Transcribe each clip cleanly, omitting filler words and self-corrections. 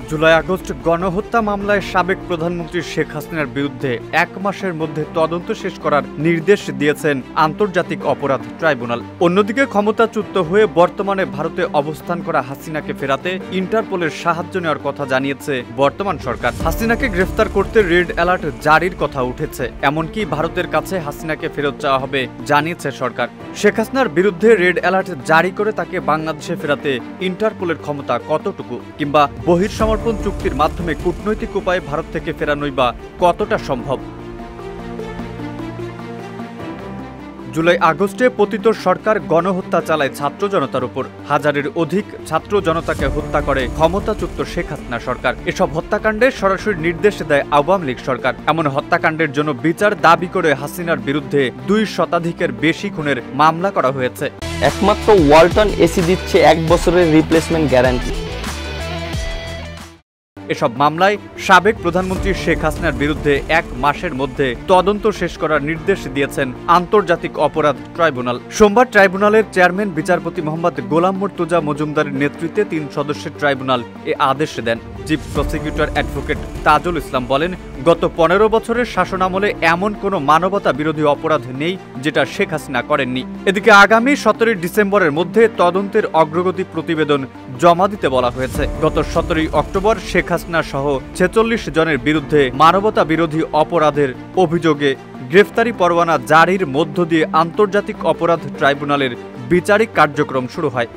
July August গণহত্যা মামলায় সাবেক প্রধানমন্ত্রী শেখ হাসিনার বিরুদ্ধে ১ মাসের মধ্যে তদন্ত শেষ করার নির্দেশ দিয়েছেন আন্তর্জাতিক অপরাধ ট্রাইব্যুনাল। অন্যদিকে ক্ষমতাচ্যুত হয়ে বর্তমানে ভারতে অবস্থান করা হাসিনাকে ফেরাতে ইন্টারপোলের সাহায্য নেওয়ার কথা জানিয়েছে বর্তমান সরকার। হাসিনাকে গ্রেফতার করতে রেড অ্যালার্ট জারির কথা উঠেছে, এমনকি ভারতের কাছে হাসিনাকে ফেরত চাওয়া হবে জানিয়েছে সরকার। শেখ হাসিনার বিরুদ্ধে রেড অ্যালার্ট জারি করে তাকে বাংলাদেশে ফেরাতে ইন্টারপোলের ক্ষমতা কতটুকু, কিংবা বহির্সমর্পণ চুক্তির মাধ্যমে কূটনৈতিক উপায়ে ভারত থেকে ফেরানোই বা কতটা সম্ভব। জুলাই আগস্টে পতিত সরকার গণহত্যা চালায় ছাত্র জনতার উপর। হাজারের অধিক ছাত্র জনতাকে হত্যা করে ক্ষমতাচ্যুত শেখ হাসিনা সরকার। এসব হত্যাকাণ্ডে সরাসরি নির্দেশ দেয় আওয়ামী লীগ সরকার। এমন হত্যাকাণ্ডের জন্য বিচার দাবি করে হাসিনার বিরুদ্ধে ২ শতাধিকের বেশি খুনের মামলা করা হয়েছে। একমাত্র ওয়ালটন এসি দিচ্ছে ১ বছরের রিপ্লেসমেন্ট গ্যারান্টি। এসব মামলায় সাবেক প্রধানমন্ত্রী শেখ হাসিনার বিরুদ্ধে ১ মাসের মধ্যে তদন্ত শেষ করার নির্দেশ দিয়েছেন আন্তর্জাতিক অপরাধ ট্রাইব্যুনাল। সোমবার ট্রাইব্যুনালের চেয়ারম্যান বিচারপতি মোহাম্মদ গোলাম মুর্তজা মজুমদারের নেতৃত্বে ৩ সদস্যের ট্রাইব্যুনাল এ আদেশ দেন। Chief prosecutor advocate Tajul Islam বলেন, গত ১৫ বছরের শাসনামলে এমন কোনো মানবতা বিরোধী অপরাধ নেই যেটা শেখ হাসিনা করেননি। এদিকে আগামী ১৭ ডিসেম্বরের মধ্যে তদন্তের অগ্রগতি প্রতিবেদন জমা দিতে বলা হয়েছে। গত ১৭ অক্টোবর শেখ হাসিনা সহ ৪৬ জনের বিরুদ্ধে মানবতা বিরোধী অপরাধের অভিযোগে গ্রেফতারি পরোয়ানা জারির মধ্য দিয়ে আন্তর্জাতিক অপরাধ ট্রাইব্যুনালের বিচারিক কার্যক্রম শুরু হয়।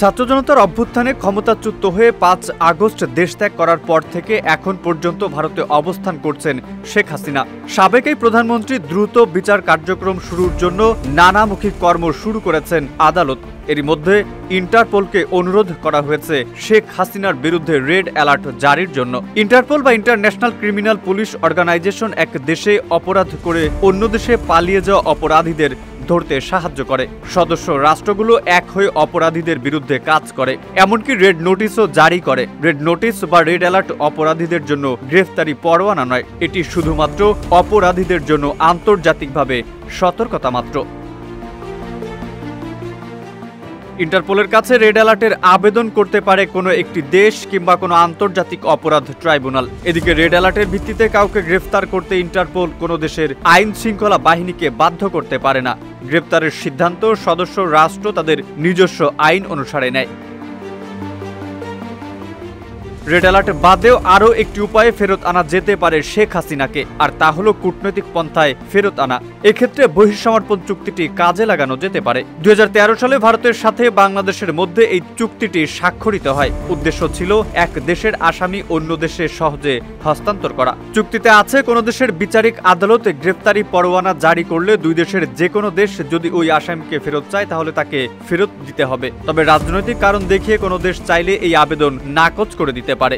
ছাত্র জনতার অভ্যুত্থানে ক্ষমতাচ্যুত হয়ে ৫ আগস্ট দেশত্যাগ করার পর থেকে এখন পর্যন্ত ভারতে অবস্থান করছেন শেখ হাসিনা। সাবেক এই প্রধানমন্ত্রী দ্রুত বিচার কার্যক্রম শুরুর জন্য নানামুখী কর্ম শুরু করেছেন আদালত। এরই মধ্যে ইন্টারপোলকে অনুরোধ করা হয়েছে শেখ হাসিনার বিরুদ্ধে রেড অ্যালার্ট জারির জন্য। ইন্টারপোল বা ইন্টারন্যাশনাল ক্রিমিনাল পুলিশ অর্গানাইজেশন এক দেশে অপরাধ করে অন্য দেশে পালিয়ে যাওয়া অপরাধীদের ধরতে সাহায্য করে। সদস্য রাষ্ট্রগুলো এক হয়ে অপরাধীদের বিরুদ্ধে কাজ করে, এমনকি রেড নোটিশও জারি করে। রেড নোটিশ বা রেড অ্যালার্ট অপরাধীদের জন্য গ্রেফতারি পরোয়ানা নয়, এটি শুধুমাত্র অপরাধীদের জন্য আন্তর্জাতিকভাবে সতর্কতা মাত্র। ইন্টারপোলের কাছে রেড অ্যালার্টের আবেদন করতে পারে কোনো একটি দেশ কিংবা কোনো আন্তর্জাতিক অপরাধ ট্রাইব্যুনাল। এদিকে রেড অ্যালার্টের ভিত্তিতে কাউকে গ্রেফতার করতে ইন্টারপোল কোনো দেশের আইন শৃঙ্খলা বাহিনীকে বাধ্য করতে পারে না। গ্রেফতারের সিদ্ধান্ত সদস্য রাষ্ট্র তাদের নিজস্ব আইন অনুসারে নেয়। রেড অ্যালার্ট বাদেও আরও একটি উপায়ে ফেরত আনা যেতে পারে শেখ হাসিনাকে, আর তা হলো কূটনৈতিক পন্থায় ফেরত আনা। এক্ষেত্রে বহিঃসমর্পণ চুক্তিটি কাজে লাগানো যেতে পারে। ২০১৩ সালে ভারতের সাথে বাংলাদেশের মধ্যে এই চুক্তিটি স্বাক্ষরিত হয়। উদ্দেশ্য ছিল এক দেশের আসামি অন্য দেশে সহজে হস্তান্তর করা। চুক্তিতে আছে, কোনো দেশের বিচারিক আদালতে গ্রেফতারি পরোয়ানা জারি করলে ২ দেশের যে কোনো দেশ যদি ওই আসামিকে ফেরত চায় তাহলে তাকে ফেরত দিতে হবে। তবে রাজনৈতিক কারণ দেখিয়ে কোনো দেশ চাইলে এই আবেদন নাকচ করে দিতে পারে।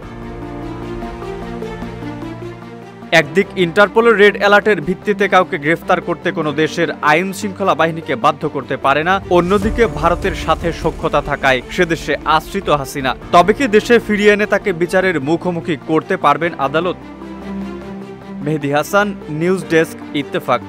একদিক ইন্টারপোলের রেড অ্যালার্টের ভিত্তিতে কাউকে গ্রেফতার করতে কোনো দেশের আইন শৃঙ্খলা বাহিনীকে বাধ্য করতে পারে না, অন্যদিকে ভারতের সাথে সখ্যতা থাকায় সে দেশে আশ্রিত হাসিনা। তবে কি দেশে ফিরিয়ে এনে তাকে বিচারের মুখোমুখি করতে পারবেন আদালত? মেহেদী হাসান, নিউজ ডেস্ক, ইত্তেফাক।